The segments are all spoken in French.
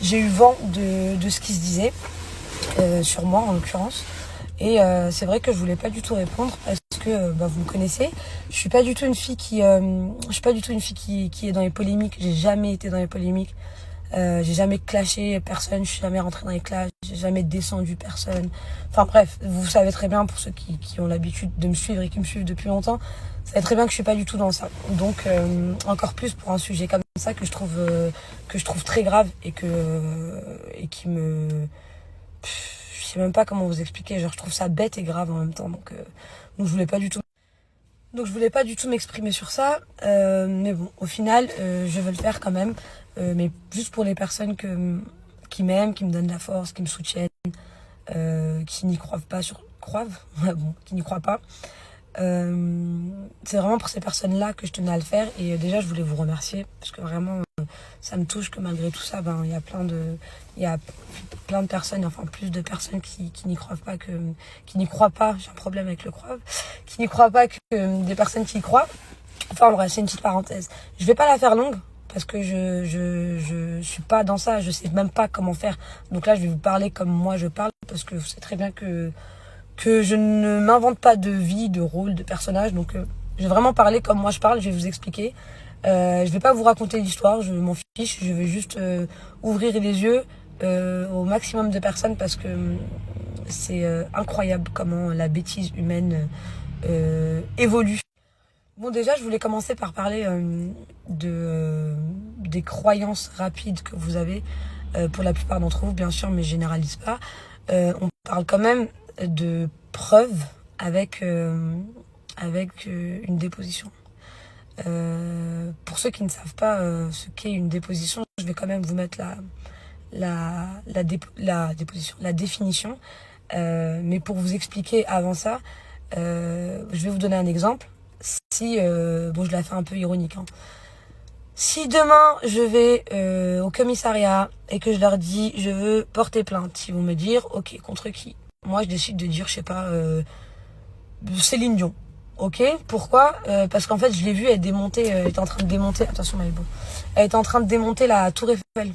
j'ai eu vent de ce qui se disait sur moi en l'occurrence. Et c'est vrai que je voulais pas du tout répondre parce que vous me connaissez. Je suis pas du tout une fille qui est dans les polémiques. J'ai jamais été dans les polémiques. J'ai jamais clashé personne, je suis jamais rentrée dans les clashs, j'ai jamais descendu personne. Enfin bref, vous savez très bien, pour ceux qui ont l'habitude de me suivre et qui me suivent depuis longtemps, vous savez très bien que je suis pas du tout dans ça. Donc encore plus pour un sujet comme ça que je trouve très grave et qui me... Je sais même pas comment vous expliquer, genre je trouve ça bête et grave en même temps. Donc je voulais pas du tout. Donc je voulais pas du tout m'exprimer sur ça, mais bon, au final, je veux le faire quand même, mais juste pour les personnes qui m'aiment, qui me donnent la force, qui me soutiennent, qui n'y croient pas qui n'y croient pas. C'est vraiment pour ces personnes-là que je tenais à le faire, et déjà je voulais vous remercier parce que vraiment ça me touche que malgré tout ça, il y a plein de personnes, enfin plus de personnes qui n'y croient pas, j'ai un problème avec le croire, qui n'y croient pas, que des personnes qui y croient. Enfin bref, c'est une petite parenthèse. Je vais pas la faire longue parce que je suis pas dans ça, je sais même pas comment faire. Donc là je vais vous parler comme moi je parle, parce que vous savez très bien que je ne m'invente pas de vie, de rôle, de personnage. Donc je vais vraiment parler comme moi je parle, je vais vous expliquer. Je vais pas vous raconter l'histoire, je m'en fiche, je vais juste ouvrir les yeux au maximum de personnes, parce que c'est incroyable comment la bêtise humaine évolue. Bon, déjà je voulais commencer par parler des croyances rapides que vous avez, pour la plupart d'entre vous bien sûr, mais je généralise pas. On parle quand même de preuves avec une déposition. Pour ceux qui ne savent pas ce qu'est une déposition, je vais quand même vous mettre la définition. Mais pour vous expliquer avant ça, je vais vous donner un exemple. Si, je la fais un peu ironique, hein. Si demain je vais au commissariat et que je leur dis je veux porter plainte, ils vont me dire ok, contre qui? Moi je décide de dire, je sais pas, Céline Dion. Ok, pourquoi? Parce qu'en fait je l'ai vue, elle était en train de démonter, attention Maëlle, elle était en train de démonter la tour Eiffel.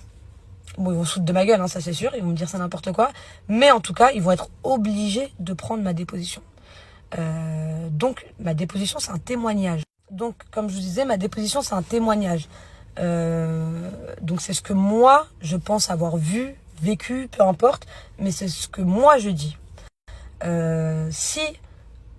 Bon, ils vont se foutre de ma gueule, hein, ça c'est sûr, ils vont me dire ça n'importe quoi, mais en tout cas ils vont être obligés de prendre ma déposition. Donc ma déposition c'est un témoignage. Donc comme je vous disais, ma déposition c'est un témoignage. Donc c'est ce que moi je pense avoir vu, vécu, peu importe, mais c'est ce que moi je dis. Si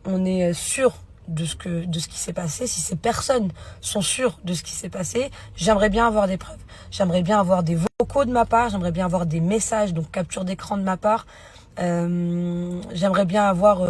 on est sûr de ce qui s'est passé, si ces personnes sont sûres de ce qui s'est passé, j'aimerais bien avoir des preuves. J'aimerais bien avoir des vocaux de ma part, j'aimerais bien avoir des messages, donc capture d'écran de ma part. J'aimerais bien avoir